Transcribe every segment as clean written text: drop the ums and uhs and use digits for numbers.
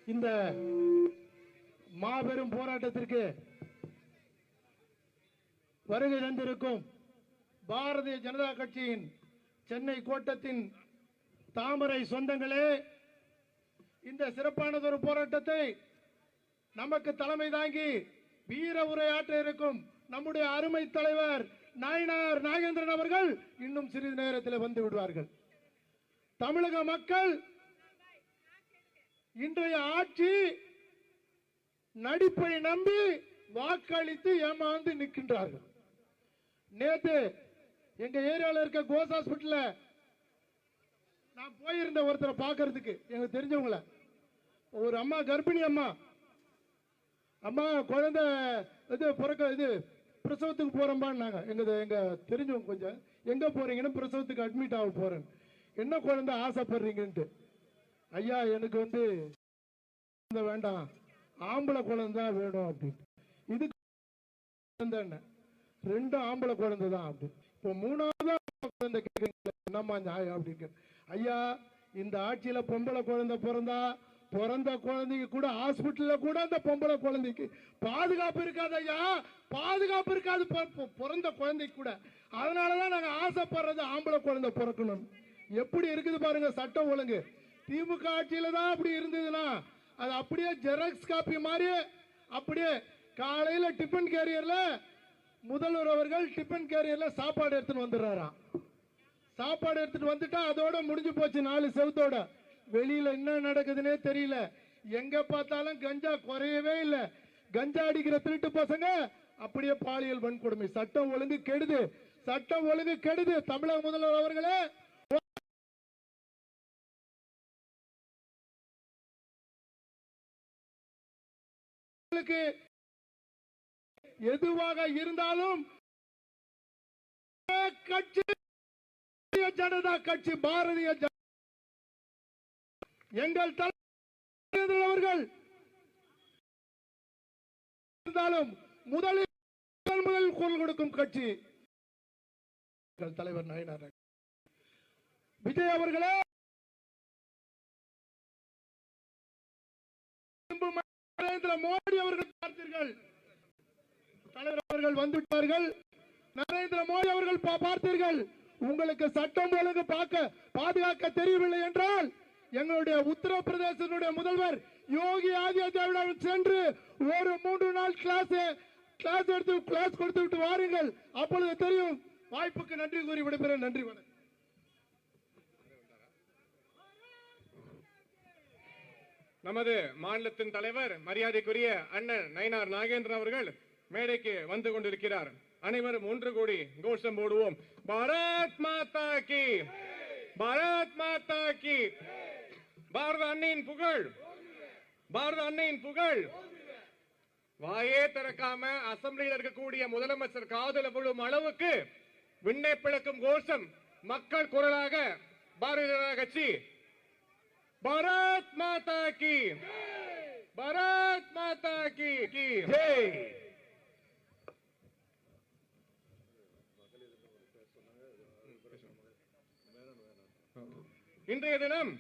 இந்த மாபெரும் போராட்டத்திற்கு வருகை தந்திருக்கும் பாரதிய ஜனதா கட்சியின் சென்னை கோட்டத்தின் தாமரை சொந்தங்களே, இந்த சிறப்பானதொரு போராட்டத்தை நமக்கு தலைமை தாங்கி வீர உரையாற்ற இருக்கும் நம்முடைய அருமை தலைவர் நயினார் நாகேந்திரன் அவர்கள் இன்னும் சிறிது நேரத்தில் வந்து விடுவார்கள். தமிழக மக்கள் இன்றைய ஆட்சி நடிப்பை நம்பி வாக்களித்து ஏமாந்து நிற்கின்றார்கள். நேற்று எங்க ஏரியாவில் இருக்க கோஸ் ஹாஸ்பிட்டல் நான் போயிருந்த ஒருத்தரை பார்க்கறதுக்கு, எனக்கு தெரிஞ்சவங்கள, ஒரு அம்மா, கர்ப்பிணி அம்மா குழந்தை இது பிரசவத்துக்கு போறோம்பான்னாங்க. எங்க தெரிஞ்சவங்க கொஞ்சம், எங்க போறீங்கன்னு, பிரசவத்துக்கு அட்மிட் ஆக போறேன். என்ன குழந்தை ஆசைப்படுறீங்கன்ட்டு, ஐயா எனக்கு வேண்டாம், ஆம்பளை குழந்தை தான் வேணும் அப்படின்னு. இதுக்கு ரெண்டு ஆம்பளை குழந்தை தான் அப்படி. இப்போ மூணாவது குழந்தை கேட்குறீங்களா, என்னம்மா நியாயம் அப்படின்னு. ஐயா, இந்த ஆட்சியில பொம்பளை குழந்தை பிறந்த குழந்தைக்கு கூட ஹாஸ்பிட்டல்ல கூட அந்த பொம்பளை குழந்தைக்கு பாதுகாப்பு இருக்காது ஐயா, பாதுகாப்பு இருக்காது பிறந்த குழந்தைக்கு கூட. அதனாலதான் நாங்க ஆசைப்படுறது ஆம்பளை குழந்தை பிறக்கணும். எப்படி இருக்குது பாருங்க சட்டம் ஒழுங்கு. திமுக ஆட்சியில தான் அப்படி இருந்ததுன்னா அது அப்படியே ஜெராக்ஸ் காப்பி மாதிரி அப்படியே காலையில டிஃபன் கேரியர்ல முதல்வர் அவர்கள் டிஃபன் கேரியர்ல சாப்பாடு எடுத்துட்டு வந்துடுறாராம். சாப்பாடு எடுத்துட்டு வந்துட்டா அதோட முடிஞ்சு போச்சு, 4 செவத்தோட. வெளியில என்ன நடக்குதுன்னே தெரியல. எங்க பார்த்தாலும் கஞ்சா குறையவே இல்லை. கஞ்சா அடிக்கிற திருட்டு பசங்க அப்படியே பாலியல் வன்கொடுமை. சட்டம் ஒழுங்கு கெடுது, சட்டம் ஒழுங்கு கெடுது. தமிழக முதல்வர் அவர்களே, எதுவாக இருந்தாலும் கட்சி ஜனதா கட்சி, பாரதிய ஜனதா, எங்கள் தலைவர் அவர்கள் இருந்தாலும் முதல் குரல் கொடுக்கும் கட்சி தலைவர் நயினார் விஜய் அவர்களே. நரேந்திர மோடி அவர்கள் பார்த்தீர்கள், தலைவர் அவர்கள் வந்துவிட்டார்கள். நரேந்திர மோடி அவர்கள் பார்த்தீர்கள். உங்களுக்கு சட்டம் ஒழுங்கு பாதுகாக்க தெரியவில்லை என்றால் எங்களுடைய உத்தரப்பிரதேசனுடைய முதல்வர் யோகி ஆதித்யநாத் சென்று ஒரு 3 நாள் கிளாஸ் கொடுத்து விட்டு வாருங்கள், அப்பொழுது தெரியும். வாய்ப்புக்கு நன்றி கூறி விடைபெறுகிறேன். நன்றி, வணக்கம். நமது மாநிலத்தின் தலைவர் மரியாதைக்குரிய அண்ணன் நயினார் நாகேந்திரன் அவர்கள் மேடைக்கு வந்து கொண்டிருக்கிறார். அனைவரும் ஒன்று கூடி கோஷம் போடுவோம். பாரத் மாதா கி, பாரத் மாதா கி. பாரத அன்னையின் புகழ், பாரத அன்னையின் புகழ். வாயே திறக்காம அசம்பிளியில் இருக்கக்கூடிய முதலமைச்சர் காதல விழும் அளவுக்கு விண்ணை பிளக்கும் கோஷம் மக்கள் குரலாக பாரதிய ஜனதா கட்சி. பாரத் மாதா கி, பாரத் மாதா கி ஜெய். இன்றைய தினம்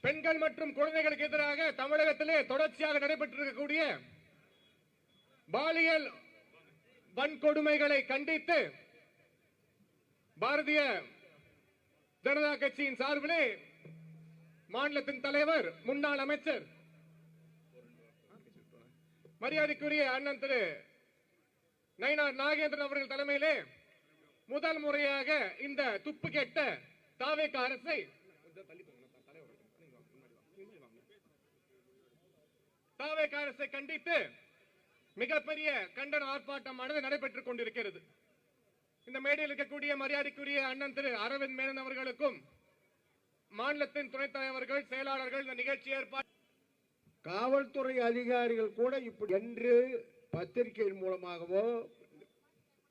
பெண்கள் மற்றும் குழந்தைகளுக்கு எதிராக தமிழகத்திலே தொடர்ச்சியாக நடைபெற்றிருக்கக்கூடிய பாலியல் வன்கொடுமைகளை கண்டித்து பாரதிய ஜனதா கட்சியின் சார்பிலே மாநிலத்தின் தலைவர் முன்னாள் அமைச்சர் மரியாதைக்குரிய அண்ணன் திரு நயினார் நாகேந்திரன் அவர்கள் தலைமையிலே முதல் முறையாக இந்த துப்பு கெட்ட தாவேக அரசை கண்டித்து மிகப்பெரிய கண்டன ஆர்ப்பாட்டமானது நடைபெற்றுக் கொண்டிருக்கிறது. இந்த மேடையில் இருக்கக்கூடிய மரியாதைக்குரிய அண்ணன் திரு அரவிந்த் மேனன் அவர்களுக்கும் மாநிலத்தின் துணைத் தலைவர்கள், செயலாளர்கள் இந்த நிகழ்ச்சி ஏற்பாடு. காவல்துறை அதிகாரிகள் கூட இப்படி என்று பத்திரிகையின் மூலமாகவோ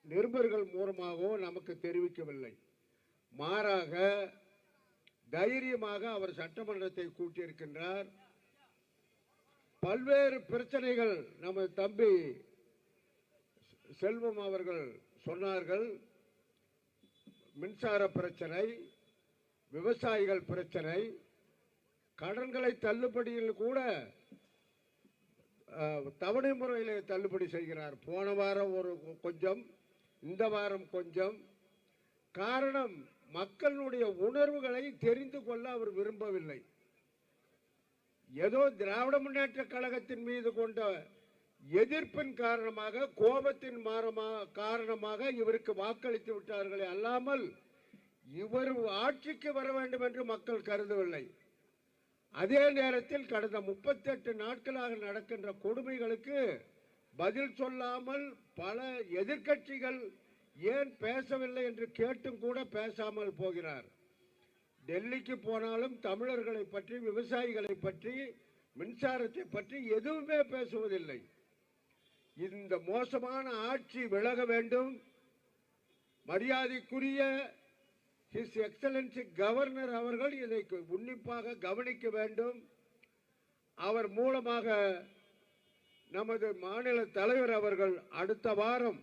நிருபர்கள் மூலமாகவோ நமக்கு தெரிவிக்கவில்லை. மாறாக தைரியமாக அவர் சட்டமன்றத்தை கூட்டியிருக்கின்றார். பல்வேறு பிரச்சனைகள் நம்ம தம்பி செல்வம் அவர்கள் சொன்னார்கள். மின்சார பிரச்சனை, விவசாயிகள் பிரச்சனை, கடன்களை தள்ளுபடியில் கூட தவணை முறையில் தள்ளுபடி செய்கிறார். போன வாரம் ஒரு கொஞ்சம், இந்த வாரம் கொஞ்சம். காரணம், மக்களுடைய உணர்வுகளை தெரிந்து கொள்ள அவர் விரும்பவில்லை. ஏதோ திராவிட முன்னேற்ற கழகத்தின் மீது கொண்ட எதிர்ப்பின் காரணமாக, கோபத்தின் காரணமாக இவருக்கு வாக்களித்து விட்டார்களே அல்லாமல் இவர் ஆட்சிக்கு வர வேண்டும் என்று மக்கள் கருதவில்லை. அதே நேரத்தில் கடந்த 38 நாட்களாக நடக்கின்ற கொடுமைகளுக்கு பதில் சொல்லாமல் பல எதிர்க்கட்சிகள் ஏன் பேசவில்லை என்று கேட்டும் கூட பேசாமல் போகிறார். டெல்லிக்கு போனாலும் தமிழர்களை பற்றி, விவசாயிகளை பற்றி, மின்சாரத்தை பற்றி எதுவுமே பேசுவதில்லை. இந்த மோசமான ஆட்சி விலக வேண்டும். மரியாதைக்குரிய ஹிஸ் எக்ஸலன்சி கவர்னர் அவர்கள் இதை உன்னிப்பாக கவனிக்க வேண்டும். அவர் மூலமாக நமது மாநில தலைவர் அவர்கள் அடுத்த வாரம்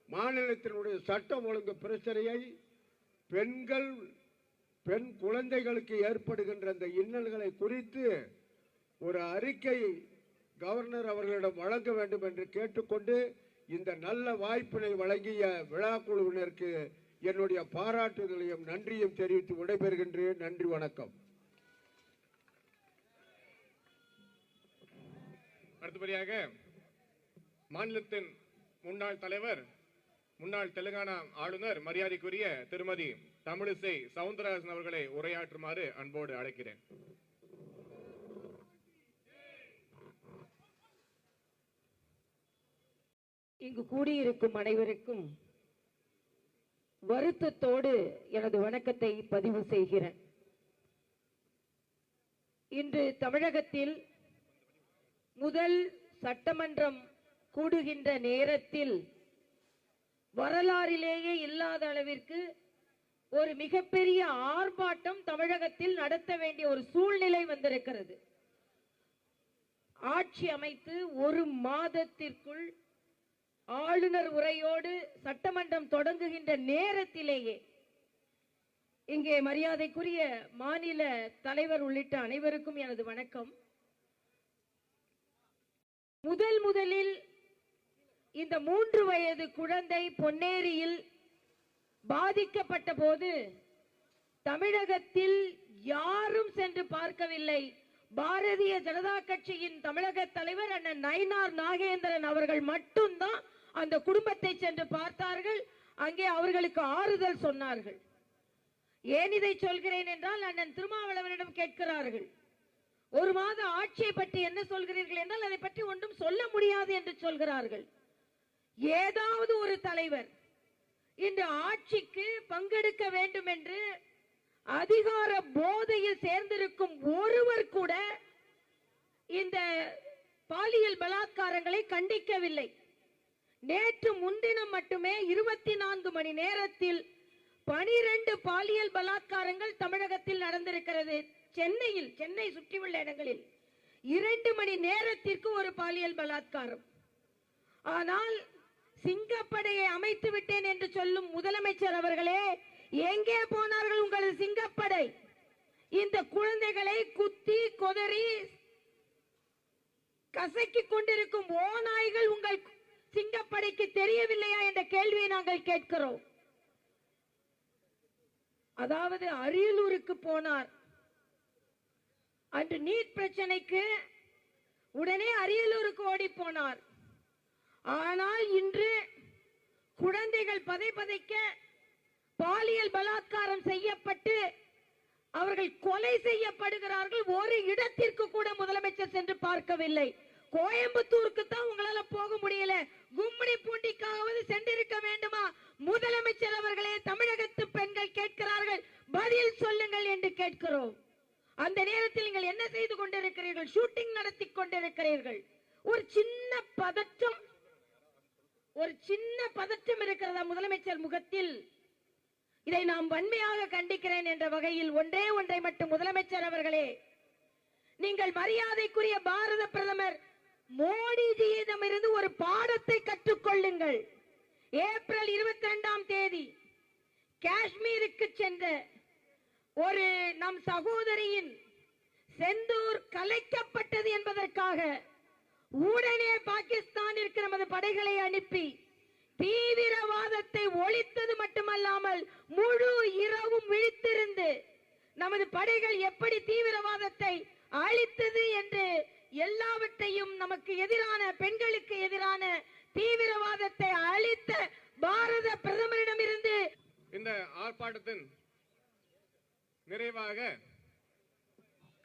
மாநிலத்தினுடைய சட்டம் ஒழுங்கு பிரச்சனையை, பெண் குழந்தைகளுக்கு ஏற்படுகின்ற அந்த இன்னல்களை குறித்து ஒரு அறிக்கை கவர்னர் அவர்களிடம் வழங்க வேண்டும் என்று கேட்டுக்கொண்டு, இந்த நல்ல வாய்ப்பினை வழங்கிய விழா குழுவினருக்கு என்னுடைய பாராட்டுதலையும் நன்றியும் தெரிவித்து விடைபெறுகின்றேன். நன்றி, வணக்கம். அடுத்தபடியாக மாநிலத்தின் முன்னாள் தலைவர், முன்னாள் தெலுங்கானா ஆளுநர் மரியாதைக்குரிய திருமதி தமிழிசை சவுந்தரராஜன் அவர்களை உரையாற்றுமாறு அன்போடு அழைக்கிறேன். இங்கு கூடியிருக்கும் அனைவருக்கும் வருத்தத்தோடு எனது வணக்கத்தை பதிவு செய்கிறேன். இன்று தமிழகத்தில் முதல் சட்டமன்றம் கூடுகின்ற நேரத்தில் வரலாறிலேயே இல்லாத அளவிற்கு ஒரு மிகப்பெரிய ஆர்ப்பாட்டம் தமிழகத்தில் நடத்த வேண்டிய ஒரு சூழ்நிலை வந்திருக்கிறது. ஆட்சி அமைத்து ஒரு மாதத்திற்குள் ஆளுநர் உரையோடு சட்டமன்றம் தொடங்குகின்ற நேரத்திலேயே இங்கே மரியாதைக்குரிய மாநில தலைவர் உள்ளிட்ட அனைவருக்கும் எனது வணக்கம். முதலில் இந்த 3 வயது குழந்தை பொன்னேரியில் பாதிக்கப்பட்ட போது தமிழகத்தில் யாரும் சென்று பார்க்கவில்லை. பாரதிய ஜனதா கட்சியின் தமிழக தலைவர் அண்ணன் நயினார் நாகேந்திரன் அவர்கள் மட்டும்தான் அந்த குடும்பத்தை சென்று பார்த்தார்கள். அங்கே அவர்களுக்கு ஆறுதல் சொன்னார்கள். ஏன் இதை சொல்கிறேன் என்றால், அண்ணன் திருமாவளவனிடம் கேட்கிறார்கள், ஒரு மாத ஆட்சியை பற்றி என்ன சொல்கிறீர்கள் என்றால், அதை பற்றி ஒன்றும் சொல்ல முடியாது என்று சொல்கிறார்கள். ஏதாவது ஒரு தலைவர் இந்த ஆட்சிக்கு பங்கெடுக்க வேண்டும் என்று அதிகார போதையில் சேர்ந்திருக்கும் ஒருவர் கூட இந்த பாலியல் பலாத்காரங்களை கண்டிக்கவில்லை. நேற்று முன்தினம் மட்டுமே 24 மணி நேரத்தில் 12 பாலியல் பலாத்காரங்கள் தமிழகத்தில் நடந்திருக்கிறது. சென்னை சுற்றியுள்ள இடங்களில் 2 மணி நேரத்திற்கு ஒரு பாலியல் பலாத்காரம். ஆனால் சிங்கப்படையை அமைத்து விட்டேன் என்று சொல்லும் முதலமைச்சர் அவர்களே, எங்கே போனார்கள் உங்களது சிங்கப்படை? இந்த குழந்தைகளை குத்தி கொதறி கசக்கிக் கொண்டிருக்கும் ஓநாய்கள் உங்கள் சிங்கப்படைக்கு தெரியவில்லையா என்ற கேள்வியை நாங்கள் கேட்கிறோம். அதாவது அரியலூருக்கு போனார். அன்று நீட் பிரச்சனைக்கு உடனே அரியலூருக்கு ஓடி போனார். ஆனால் இன்று குழந்தைகள் பதைக்க பாலியல் பலாத்காரம் செய்யப்பட்டு அவர்கள் கொலை செய்யப்படுகிறார்கள். ஒரு இடத்திற்கு கூட முதலமைச்சர் சென்று பார்க்கவில்லை. கோயம்புத்தூருக்கு தான் உங்களால போக முடியல, கும்மிடி பூண்டிக்காவது சென்றிருக்க வேண்டுமா? முதலமைச்சர் அவர்களே, தமிழகத்து பெண்கள் கேட்கிறார்கள், பதில் சொல்லுங்கள் என்று கேட்கிறோம். அந்த நேரத்தில் நீங்கள் என்ன செய்து கொண்டிருக்கிறீர்கள்? ஷூட்டிங் நடத்தி கொண்டிருக்கிறீர்கள். ஒரு சின்ன பதற்றம் இருக்கிறதா முதலமைச்சர் முகத்தில்? இதை நாம் வன்மையாக கண்டிக்கிறேன் என்ற வகையில் ஒன்றை மட்டும் முதலமைச்சர் அவர்களே, நீங்கள் மரியாதைக்குரிய பாரத பிரதமர் மோடிஜியிடமிருந்து ஒரு பாடத்தை கற்றுக்கொள்ளுங்கள். ஏப்ரல் 22ஆம் தேதி காஷ்மீருக்கு சென்ற ஒரு நம் சகோதரியின் செந்தூர் கலைக்கப்பட்டது என்பதற்காக உடனே பாகிஸ்தானிற்கு நமது படைகளை அனுப்பி தீவிரவாதத்தை ஒழித்தது மட்டுமல்லாமல் முழு இரவும் விழித்திருந்து நமது படைகள் எப்படி தீவிரவாதத்தை அழித்தது என்று எல்லாவற்றையும் நமக்கு எதிரான பெண்களுக்கு எதிரான தீவிரவாதத்தை அழித்த பாரத பிரதமரிடமிருந்து இந்த ஆர்ப்பாட்டத்தின் நிறைவாக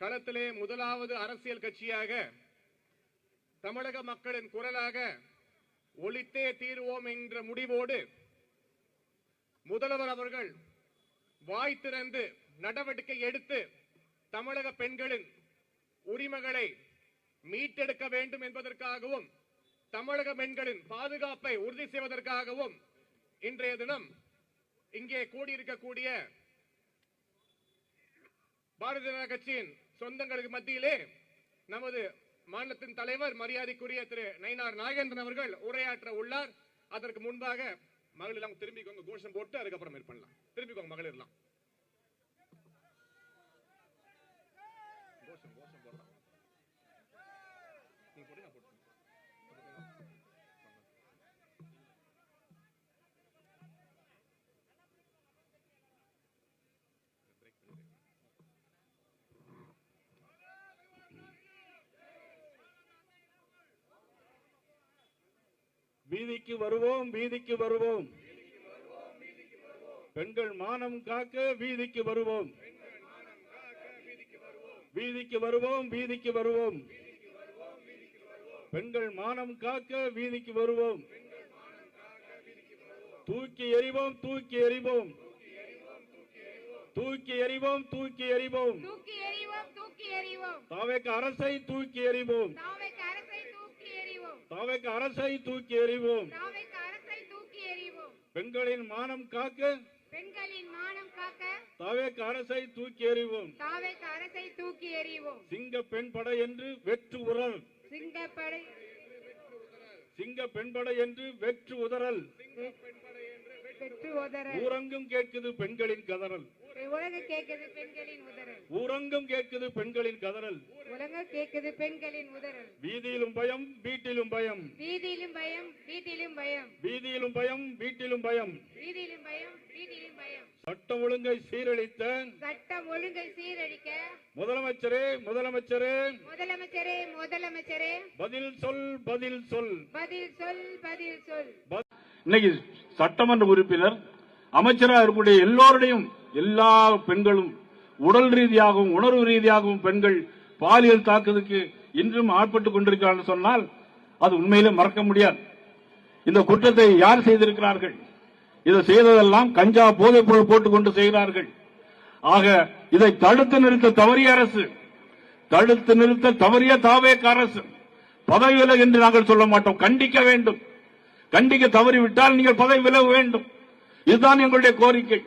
களத்திலே முதலாவது அரசியல் கட்சியாக தமிழக மக்களின் குரலாக ஒலித்தே தீர்வோம் என்ற முடிவோடு முதல்வர் அவர்கள் வாய் திறந்து நடவடிக்கை எடுத்து தமிழக பெண்களின் உரிமைகளை மீட்டெடுக்க வேண்டும் என்பதற்காகவும் தமிழக பெண்களின் பாதுகாப்பை உறுதி செய்வதற்காகவும் இன்றைய தினம் இங்கே கூடியிருக்கக்கூடிய பாரதிய ஜனதா கட்சியின் சொந்தங்களுக்கு மத்தியிலே நமது மாநிலத்தின் தலைவர் மரியாதைக்குரிய திரு நயினார் நாகேந்திரன் அவர்கள் உரையாற்ற உள்ளார். அதற்கு முன்பாக மகளிர் எல்லாம் திரும்பிக்கோங்க, கோஷம் போட்டு அதுக்கப்புறம் பண்ணலாம். திரும்பிக்கோங்க மகளிர் எல்லாம். வீதிக்கு வருவோம், வீதிக்கு வருவோம், பெண்கள் மானம் காக்க வீதிக்கு வருவோம், வீதிக்கு வருவோம், வீதிக்கு வருவோம், பெண்கள் மானம் காக்க வீதிக்கு வருவோம், தூக்கி எறிவோம், தூக்கி எறிவோம், தூக்கி எறிவோம், தூக்கி எறிவோம், தூக்கி எறிவோம், தூக்கி எறிவோம், தாவேக அரசை தூக்கி எறிவோம், தாவேக அரசை தூக்கி எறிவோம், தாவேக அரசை தூக்கி எறிவோம், தாவேக அரசை தூக்கி எறிவோம், பெண்களின் மானம் காக்க பெண்களின் மானம் காக்க தாவேக அரசை தூக்கி எறிவோம், தாவேக அரசை தூக்கி எறிவோம், சிங்க பெண் படை என்று வெற்று உரல், சிங்கப்படை சிங்க பெண் படை என்று வெற்று உதறல், பெற்று உதறல், ஊரங்கும் கேட்குது பெண்களின் கதறல், உலக கேட்குது பெண்களின் உதறல், ஊரங்கும் கேட்குது பெண்களின் கதறல், உலக கேட்குது பெண்களின் உதறல், வீதியிலும் பயம் வீட்டிலும் பயம், வீதியிலும் பயம், வீட்டிலும் பயம், வீதியிலும் பயம் வீட்டிலும் பயம், வீதியிலும் பயம், வீட்டிலும் பயம், சட்டம் ஒழுங்கை சீரழித்த சட்டம் ஒழுங்கை சீரழிக்க முதலமைச்சரே, முதலமைச்சரே, முதலமைச்சரே, முதலமைச்சரே, பதில் சொல், பதில் சொல். பதில் சொல், பதில் சொல். இன்னைக்கு சட்டமன்ற உறுப்பினர் அமைச்சராக இருக்கக்கூடிய எல்லோருடையும் எல்லா பெண்களும் உடல் ரீதியாகவும் உணர்வு ரீதியாகவும் பெண்கள் பாலியல் தாக்குதலுக்கு இன்றும் ஆட்பட்டுக் கொண்டிருக்கிறார்கள் சொன்னால் அது உண்மையிலே மறக்க முடியாது. இந்த குற்றத்தை யார் செய்திருக்கிறார்கள்? இதை செய்ததெல்லாம் கஞ்சா போதைப் பொருள் போட்டுக்கொண்டு செய்கிறார்கள். ஆக இதை தடுத்து நிறுத்த தவறிய அரசு, தடுத்து நிறுத்த தவறிய தாவேக அரசு பதவி விலகு என்று நாங்கள் சொல்ல மாட்டோம், கண்டிக்க வேண்டும். கண்டிக்க தவறிவிட்டால் நீங்கள் பதவி விலக வேண்டும். இதுதான் எங்களுடைய கோரிக்கை.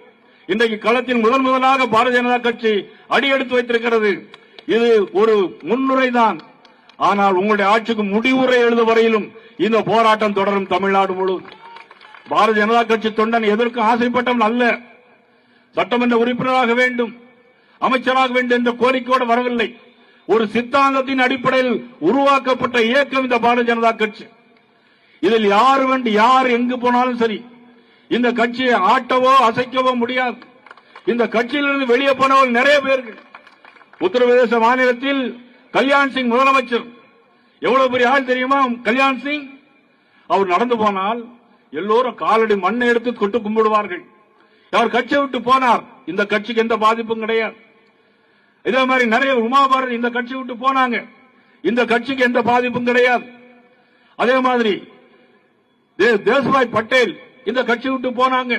இன்றைக்கு களத்தில் முதலாக பாரதிய ஜனதா கட்சி அடியெடுத்து வைத்திருக்கிறது. இது ஒரு முன்னுரைதான். ஆனால் உங்களுடைய ஆட்சிக்கு முடிவுரை எழுத வரையிலும் இந்த போராட்டம் தொடரும். தமிழ்நாடு முழுவதும் பாரதிய ஜனதா கட்சி தொண்டன் எதற்கும் ஆசைப்பட்டவன் அல்ல. சட்டமன்ற உறுப்பினராக வேண்டும், அமைச்சராக வேண்டும் என்ற கோரிக்கையோடு வரவில்லை. ஒரு சித்தாந்தத்தின் அடிப்படையில் உருவாக்கப்பட்ட இயக்கம் இந்த பாரதிய ஜனதா கட்சி. இதில் யார் எங்கு போனாலும் சரி இந்த கட்சியை ஆட்டவோ அசைக்கவோ முடியாது. இந்த கட்சியிலிருந்து வெளியே போனவர்கள் நிறைய பேர்கள். உத்தரப்பிரதேச மாநிலத்தில் கல்யாண் சிங் முதலமைச்சர், எவ்வளவு பெரிய ஆள் தெரியுமா கல்யாண் சிங்? அவர் நடந்து போனால் எல்லோரும் காலடி மண்ணை எடுத்து கொட்டு கும்பிடுவார்கள். அவர் கட்சியை விட்டு போனார், இந்த கட்சிக்கு எந்த பாதிப்பும் கிடையாது. இதே மாதிரி நிறைய உமாபாரதி இந்த கட்சி விட்டு போனாங்க, இந்த கட்சிக்கு எந்த பாதிப்பும் கிடையாது. அதே மாதிரி தேசுபாய் பட்டேல் இந்த கட்சி விட்டு போனாங்க,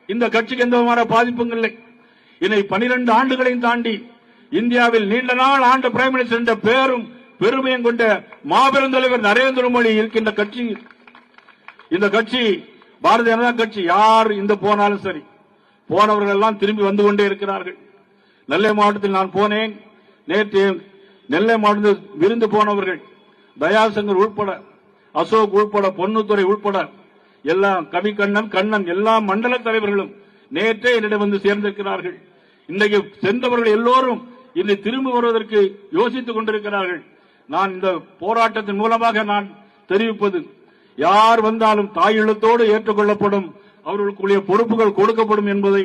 இந்த கட்சிக்கு எந்த விதமான பாதிப்பும் இல்லை. இன்னைக்கு 12 ஆண்டுகளையும் தாண்டி இந்தியாவில் நீண்ட நாள் ஆண்ட பிரைம் மினிஸ்டர் என்ற பேரும் பெருமையும் கொண்ட மாபெரும் தலைவர் நரேந்திர மோடி இருக்கின்ற கட்சி இந்த கட்சி. பாரதிய ஜனதா கட்சி யார் இந்த போனாலும் சரி, போனவர்கள் எல்லாம் திரும்பி வந்து கொண்டே இருக்கிறார்கள். நெல்லை மாவட்டத்தில் நான் போனேன். நேற்று நெல்லை மாவட்டத்தில் விருந்து போனவர்கள் தயாசங்கர் உட்பட, அசோக் உட்பட, பொன்னுத்துறை உட்பட எல்லாம், கண்ணன் எல்லா மண்டல தலைவர்களும் நேற்றே என்னிடம் வந்து சேர்ந்திருக்கிறார்கள். இன்றைக்கு சென்றவர்கள் எல்லோரும் இன்று திரும்பி வருவதற்கு யோசித்துக் கொண்டிருக்கிறார்கள். நான் இந்த போராட்டத்தின் மூலமாக நான் தெரிவிப்பது, யார் வந்தாலும் தாயுள்ளத்தோடு ஏற்றுக்கொள்ளப்படும், அவர்களுக்குரிய பொறுப்புகள் கொடுக்கப்படும் என்பதை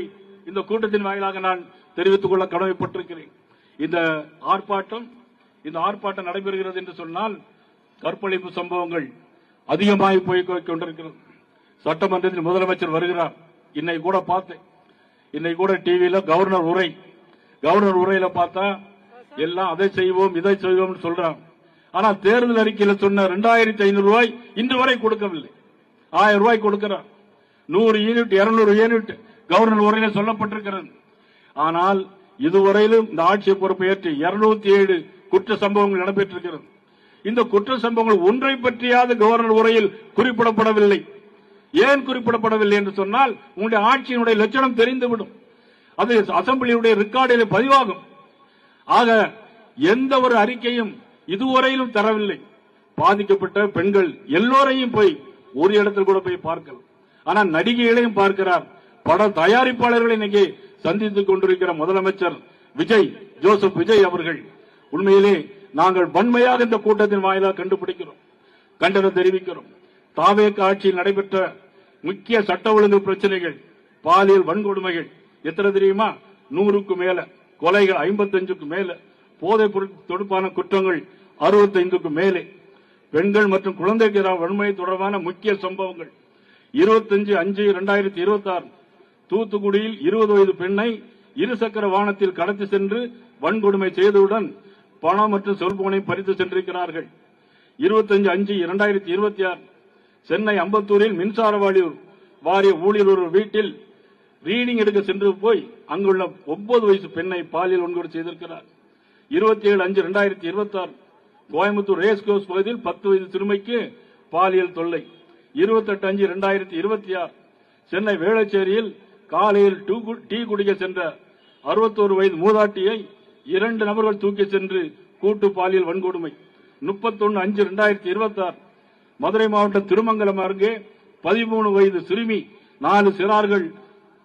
இந்த கூட்டத்தின் வாயிலாக நான் தெரிவித்துக் கொள்ள கடமைப்பட்டிருக்கிறேன். இந்த ஆர்ப்பாட்டம் நடைபெறுகிறது என்று சொன்னால் கற்பழிப்பு சம்பவங்கள் அதிகமாகி போய் கொண்டிருக்கிறது. சட்டமன்றத்தில் முதலமைச்சர் வருகிறார். இன்னைக்கு கூட பார்த்தேன், இன்னைக்கு கூட டிவியில கவர்னர் உரையில பார்த்தா எல்லாம் அதை செய்வோம் இதை செய்வோம் சொல்றாங்க. ஆனா தேர்தல் அறிக்கையில் சொன்ன 2500 ரூபாய் இன்று வரை கொடுக்கவில்லை. 1000 ரூபாய் கொடுக்கிறார். 100 யூனிட் 200 யூனிட் கவர்னர் உரையில சொல்லப்பட்டிருக்கிறது. ஆனால் இதுவரையிலும் இந்த ஆட்சி பொறுப்பை ஏற்று 207 குற்ற சம்பவங்கள் நடைபெற்றிருக்கிறது. இந்த குற்ற சம்பவங்கள் ஒன்றை பற்றியாவது கவர்னர் உரையில் குறிப்பிடப்படவில்லை. ஏன் குறிப்பிடப்படவில்லை என்று சொன்னால் உங்களுடைய ஆட்சியினுடைய லட்சணம் தெரிந்துவிடும். அது அசம்பிளியுடைய ரெக்கார்டில் பதிவாகும். ஆக எந்த ஒரு அறிக்கையும் இதுவரையிலும் தரவில்லை. பாதிக்கப்பட்ட பெண்கள் எல்லோரையும் போய் ஒரு இடத்தில் கூட போய் பார்க்கலாம். ஆனா நடிகைகளையும் பார்க்கிறார். பட தயாரிப்பாளர்களை இன்னைக்கு சந்தித்துக் கொண்டிருக்கிற முதலமைச்சர் ஜோசப் விஜய் அவர்கள் உண்மையிலே நாங்கள் வன்மையாக இந்த கூட்டத்தின் வாயிலாக கண்டுபிடிக்கிறோம், கண்டனம் தெரிவிக்கிறோம். தாவேக ஆட்சியில் நடைபெற்ற முக்கிய சட்ட ஒழுங்கு பிரச்சனைகள், பாலியல் வன்கொடுமைகள் எத்தனை தெரியுமா? 100க்கு மேல, கொலைகள் 55க்கு மேல, போதைப் பொருள் தொடுப்பான குற்றங்கள் 65க்கு மேலே, பெண்கள் மற்றும் குழந்தைக்கு எதிரான வன்முறை தொடர்பான முக்கிய சம்பவங்கள் 25/5/2026 தூத்துக்குடியில் 20 வயது பெண்ணை இருசக்கர வாகனத்தில் கடத்தி சென்று வன்கொடுமை செய்தவுடன் பணம் மற்றும் செல்போனை பறித்து சென்றிருக்கிறார்கள். 25/5/2026 சென்னை அம்பத்தூரில் மின்சார வாரிய ஊழியர் ஒரு வீட்டில் ரீடிங் எடுக்க சென்று போய் அங்குள்ள 9 வயசு பெண்ணை பாலியல் வன்கொடுமை செய்திருக்கிறார். 27/5/2026 கோயம்புத்தூர் ரேஸ்கோர்ஸ் பகுதியில் 10 வயது சிறுமிக்கு பாலியல் தொல்லை. 28/5/2026 சென்னை வேளச்சேரியில் காலையில் டீ குடிக்க சென்ற 61 வயது மூதாட்டியை 2 நபர்கள் தூக்கி சென்று கூட்டு பாலியல் வன்கொடுமை. 31/5/2026 மதுரை மாவட்டம் திருமங்கலம் அருகே 13 வயது சிறுமி 4 சிறார்கள்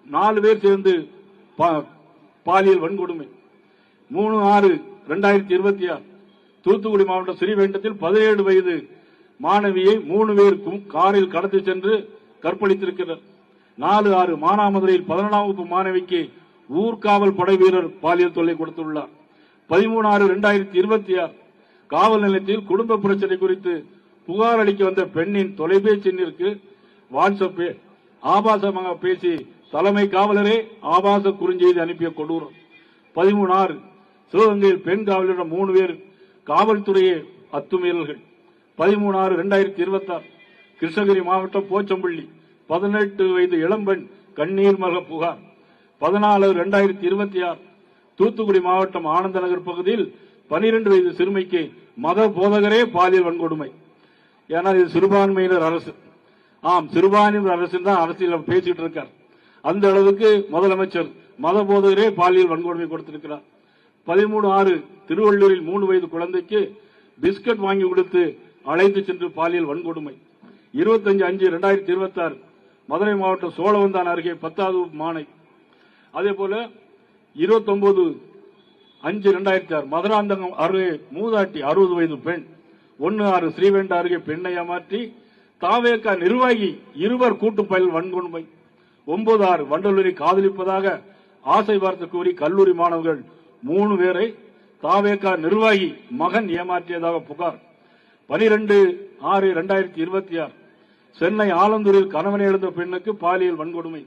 4 பேர் சேர்ந்து பாலியல் வன்கொடுமை. 3/6/2026 தூத்துக்குடி மாவட்டம் ஸ்ரீவைண்டத்தில் 17 வயது மாணவியை 3 பேர் காரில் கடத்தி சென்று கற்பழித்திருக்கிறார். 4/6 மானாமதுரையில் 11ஆம் வகுப்பு மாணவிக்கு ஊர்காவல் படை வீரர் பாலியல் தொல்லை கொடுத்துள்ளார். 13/6/2026 காவல் நிலையத்தில் குடும்ப பிரச்சனை குறித்து புகார் அளிக்க வந்த பெண்ணின் தொலைபேசி எண்ணிற்கு வாட்ஸ்அப்பில் ஆபாசமாக பேசி தலைமை காவலரே ஆபாச குறுஞ்செய்தி அனுப்பிய கொடூரம். 13/6 சிவகங்கையில் பெண் காவலரிடம் 3 பேர் காவல்துறையை அத்துமீறல்கள். 13/6/2026 கிருஷ்ணகிரி மாவட்டம் போச்சம்பள்ளி 18 வயது இளம்பெண் கண்ணீர் மல்க புகார். 14/6/2026 தூத்துக்குடி மாவட்டம் ஆனந்த நகர் பகுதியில் 12 வயது சிறுமிக்கு மத போதகரே பாலியல் வன்கொடுமை. ஏன்னா இது சிறுபான்மையினர் அரசு. சிறுபான்மையினர் அரசு தான் அரசியல் பேசிட்டு இருக்கார். அந்த அளவுக்கு முதலமைச்சர் மத போதகரே பாலியல் வன்கொடுமை கொடுத்திருக்கிறார். 13/6 திருவள்ளூரில் 3 வயது குழந்தைக்கு பிஸ்கட் வாங்கி கொடுத்து அழைத்து சென்று பாலியல் வன்கொடுமை. 25/5/2026 மதுரை மாவட்டம் சோழவந்தான் அருகே 10வது மாணவி. அதே போல 29/5/2026 மதுராந்தகம் அருகே மூதாட்டி 60 வயது பெண் 1/6 ஸ்ரீவைண்டம் அருகே பெண்ணை ஏமாற்றி தாவேக நிர்வாகி 2 கூட்டு பாலியல் வன்கொடுமை. 9/6 வண்டலூரை காதலிப்பதாக ஆசை வார்த்தை கூறி கல்லூரி மாணவர்கள் 3 பேரை தாவேக நிர்வாகி மகன் ஏமாற்றியதாக புகார். 12/6/2026 சென்னை ஆலந்தூரில் கணவனை இழந்த பெண்ணுக்கு பாலியல் வன்கொடுமை.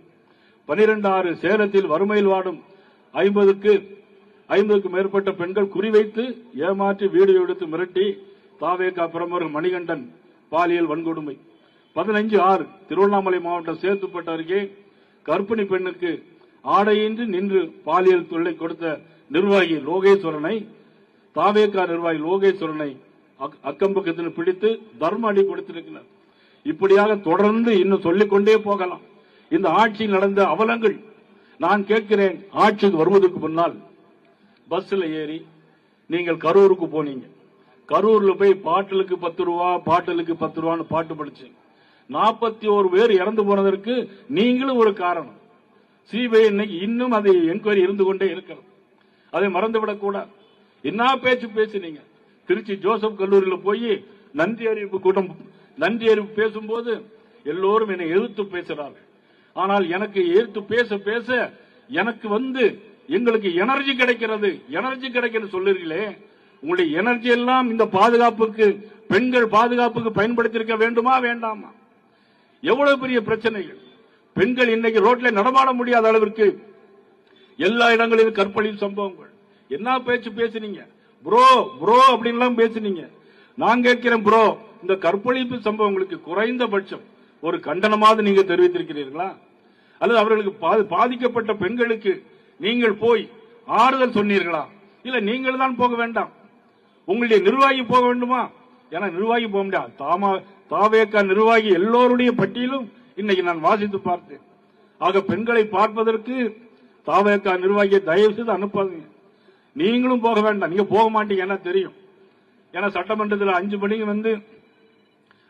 12/6 சேலத்தில் வறுமையில் வாடும் 50க்கு மேற்பட்ட பெண்கள் குறிவைத்து ஏமாற்றி வீடியோ எடுத்து மிரட்டி தாவேக பிரமுகர் மணிகண்டன் பாலியல் வன்கொடுமை. 15/6 திருவண்ணாமலை மாவட்டம் சேத்துப்பட்டு அருகே கர்ப்பிணி பெண்ணுக்கு ஆடையின்றி நின்று பாலியல் தொல்லை கொடுத்த நிர்வாகி லோகேஸ்வரனை தாவேக நிர்வாகி லோகேஸ்வரனை அக்கம்பக்கத்தில் பிடித்து தர்ம அடி கொடுத்திருக்கிறார். இப்படியாக தொடர்ந்து இன்னும் சொல்லிக்கொண்டே போகலாம். இந்த ஆட்சியில் நடந்த அவலங்கள் நான் கேட்கிறேன். ஆட்சிக்கு வருவதற்கு முன்னால் பஸ்ல ஏறி நீங்கள் கரூருக்கு போனீங்க. கரூர்ல போய் பாட்டிலுக்கு 10 ரூபா பாட்டிலுக்கு 10 ரூபான்னு பாட்டு படிச்சீங்க. 41 பேர் இறந்து போனதற்கு நீங்களும் ஒரு காரணம். சிபிஐ இன்னைக்கு இன்னும் அது என்கொயரி இருந்து கொண்டே இருக்கிறது. அதை மறந்துவிடக் கூடாது. என்ன பேச்சு பேசினீங்க. திருச்சி ஜோசப் கல்லூரியில் போய் நன்றி அறிவிப்பு பேசும்போது எல்லோரும் என்னை எதிர்த்து பேசுறார்கள். ஆனால் எனக்கு எதிர்த்து பேச பேச எனக்கு எங்களுக்கு எனர்ஜி கிடைக்கிறது சொல்லுறீங்களே, உங்களுடைய எனர்ஜி எல்லாம் இந்த பாதுகாப்புக்கு, பெண்கள் பாதுகாப்புக்கு பயன்படுத்தியிருக்க வேண்டுமா வேண்டாமா? எவ்வளவு பெரிய பிரச்சனைகள். பெண்கள் இன்னைக்கு ரோட்ல நடமாட முடியாத அளவிற்கு எல்லா இடங்களிலும் கற்பழிப்பு சம்பவங்கள். என்ன பேச்சு பேசினீங்க. ப்ரோ ப்ரோ அப்படின்லாம் பேசினீங்க. நான் கேட்கிறேன் ப்ரோ, இந்த கற்பழிப்பு சம்பவங்களுக்கு குறைந்தபட்சம் ஒரு கண்டனமாவது நீங்க தெரிவித்திருக்கிறீர்களா? அல்லது அவர்களுக்கு பாதிக்கப்பட்ட பெண்களுக்கு நீங்கள் போய் ஆறுதல் சொன்னீர்களா? இல்ல நீங்கள் தான் போக வேண்டாம், உங்களுடைய நிர்வாகி போக வேண்டுமா? ஏன்னா நிர்வாகி போக முடியாது. தாவேகா நிர்வாகி எல்லோருடைய பட்டியலும் இன்னைக்கு நான் வாசித்து பார்த்தேன். ஆக பெண்களை பார்ப்பதற்கு தாவேகா நிர்வாகியை தயவு செய்து அனுப்பாதீங்க. நீங்களும் போக வேண்டாம். நீங்க போக மாட்டீங்க, என்ன தெரியும். ஏன்னா சட்டமன்றத்தில் 5 மணிக்கு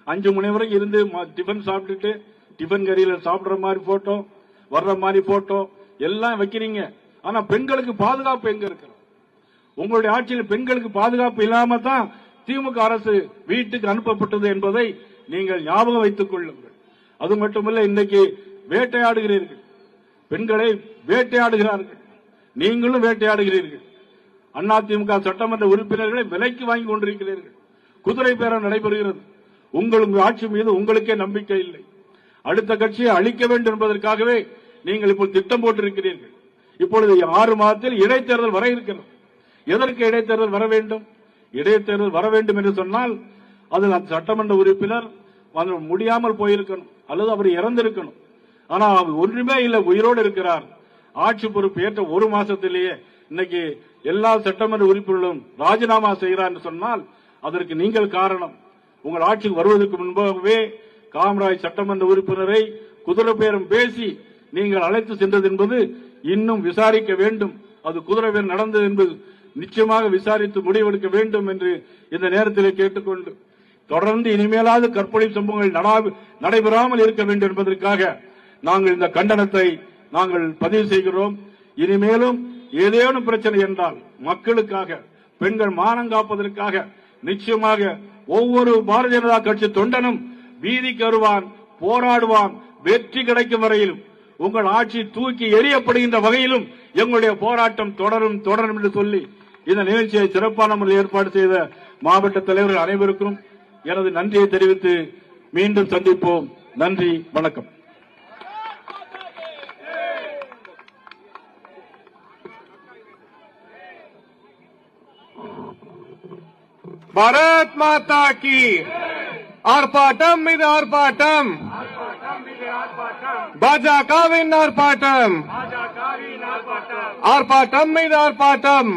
5 மணி வரைக்கும் இருந்து டிஃபன் சாப்பிட்டுட்டு டிஃபன் கறியில சாப்பிடுற மாதிரி போட்டோ, வர்ற மாதிரி போட்டோ எல்லாம் வைக்கிறீங்க. ஆனா பெண்களுக்கு பாதுகாப்பு எங்க இருக்கு? உங்களுடைய ஆட்சியில் பெண்களுக்கு பாதுகாப்பு இல்லாம தான் திமுக அரசு வீட்டுக்கு அனுப்பப்பட்டது என்பதை நீங்கள் ஞாபகம் வைத்துக் கொள்ளுங்கள். அது மட்டுமல்ல, இன்றைக்கு வேட்டையாடுகிறீர்கள், பெண்களை வேட்டையாடுகிறார்கள், நீங்களும் வேட்டையாடுகிறீர்கள். அதிமுக சட்டமன்ற உறுப்பினர்களை விலைக்கு வாங்கி கொண்டிருக்கிறீர்கள். குதிரை பேரம் நடைபெறுகிறது. உங்கள் ஆட்சி மீது உங்களுக்கே நம்பிக்கை இல்லை. அடுத்த கட்சியை அழிக்க வேண்டும் என்பதற்காகவே நீங்கள் இப்போ திட்டம் போட்டிருக்கிறீர்கள். இப்பொழுது 6 மாதத்தில் இடைத்தேர்தல் வர இருக்கிறது. எதற்கு இடைத்தேர்தல் வர வேண்டும்? இடைத்தேர்தல் வர வேண்டும் என்று சொன்னால் அதில் அந்த சட்டமன்ற உறுப்பினர் முடியாமல் போயிருக்கணும், அல்லது அவர் இறந்திருக்கணும். ஆனா அவர் ஒன்றுமே இல்லை, உயிரோடு இருக்கிறார். ஆட்சி பொறுப்பு ஏற்ற 1 மாசத்திலேயே இன்னைக்கு எல்லா சட்டமன்ற உறுப்பினர்களும் ராஜினாமா செய்கிறார் என்று சொன்னால் அதற்கு நீங்கள் காரணம். உங்கள் ஆட்சிக்கு வருவதற்கு முன்பாகவே காமராஜ் சட்டமன்ற உறுப்பினரை குதிரை பேரம் பேசி நீங்கள் அழைத்து சென்றது என்பது இன்னும் விசாரிக்க வேண்டும். அது குதிரை பேரம் நடந்தது என்பது நிச்சயமாக விசாரித்து முடிவெடுக்க வேண்டும் என்று இந்த நேரத்தில் கேட்டுக்கொண்டு, தொடர்ந்து இனிமேலாவது கற்பழிப்பு சம்பவங்கள் நடைபெறாமல் இருக்க வேண்டும் என்பதற்காக நாங்கள் இந்த கண்டனத்தை நாங்கள் பதிவு செய்கிறோம். இனிமேலும் ஏதேனும் பிரச்சனை என்றால் மக்களுக்காக, பெண்கள் மானம் காப்பதற்காக நிச்சயமாக ஒவ்வொரு பாரதிய ஜனதா கட்சி தொண்டனும் வீதிக்கு வருவான், போராடுவான். வெற்றி கிடைக்கும் வரையிலும், உங்கள் ஆட்சி தூக்கி எறியப்படுகின்ற வகையிலும் எங்களுடைய போராட்டம் தொடரும் என்று சொல்லி இந்த நிகழ்ச்சியை சிறப்பான முறையில் ஏற்பாடு செய்த மாவட்ட தலைவர்கள் அனைவருக்கும் எனது நன்றியை தெரிவித்து மீண்டும் சந்திப்போம். நன்றி, வணக்கம். பாரத் மாதா கி. ஆர்ப்பாட்டம் மீது ஆர்ப்பாட்டம், பாஜகவின் ஆர்ப்பாட்டம், ஆர்ப்பாட்டம் மீது ஆர்ப்பாட்டம்,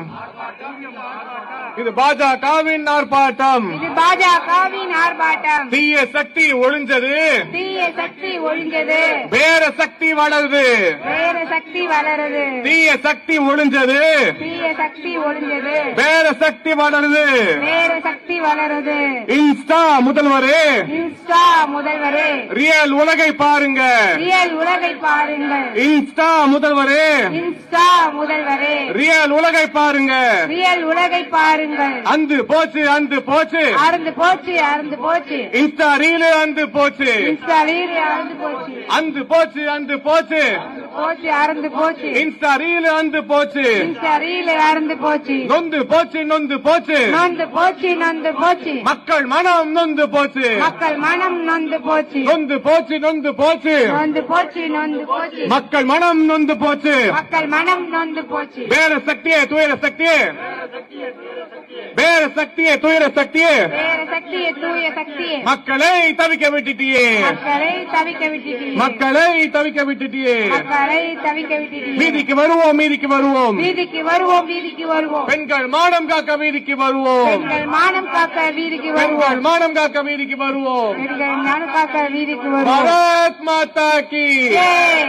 இது பாஜகவின் ஆர்ப்பாட்டம், இது பாஜகவின் ஆர்ப்பாட்டம். தீய சக்தி ஒழிஞ்சது, தீய சக்தி ஒழிஞ்சது, வேற சக்தி வளருது, வேற சக்தி வளருது. தீய சக்தி ஒழிஞ்சது, தீய சக்தி ஒழிஞ்சது, வேற சக்தி வளருது. வேற சக்தி வளருது. இன்ஸ்டா முதல்வரே, இன்ஸ்டா முதல்வரே, ரியல் உலகை பாருங்க, ரியல் உலகை பாருங்கள். இன்ஸ்டா முதல்வரே, இன்ஸ்டா முதல்வரே, ரியல் உலகை பாருங்க. ரியல் உலகை பாருங்கள். அந்து போச்சு, அந்து போச்சு, அறந்து போச்சு, அறந்து போச்சு. இன்ஸ்டா ரீலு அந்து போச்சு, இன்ஸ்டா ரீல் அறந்து போச்சு, அந்து போச்சு, அந்து போச்சு, போச்சு, அறந்து போச்சு. இன்ஸ்டா ரீலு அந்து போச்சு, இன்ஸ்டா ரீல் அறந்து போச்சு, நொந்து போச்சு, நொந்து போச்சு, நொந்து போச்சு, நொந்து போச்சு. மக்கள் மனம் நொந்து போச்சு, மக்கள் மனம் நொந்து போச்சு, நொந்து போச்சு, நொந்து போச்சு, நொந்து போச்சு, நொந்து போச்சு. மக்கள் மனம் நொந்து போச்சு. மக்கள் மனம் நொந்து போச்சு. வேற சக்தியே, துயர சக்தியே, வேற சக்தியே, துயர சக்தியே, வேற சக்தியே, தூய சக்தியே, மக்களை தவிக்க விட்டுட்டியே, மக்களை தவிக்க விட்டுட்டீங்க, மக்களை தவிக்க விட்டுட்டியே. மக்களை தவிக்க விட்டுட்டீங்க. வீதிக்கு வருவோம், வீதிக்கு வருவோம், வீதிக்கு வருவோம், வீதிக்கு வருவோம். பெண்கள் மானம் காக்க வீதிக்கு வருவோம், பெண்கள் மானம் காக்க வீதிக்கு வருவோம், பெண்கள் மானம் காக்க வீதிக்கு வருவோம். பெண்கள் மானம் காக்க வீதிக்கு வருவோம். பாரத் மாதா கி. ஜெய்.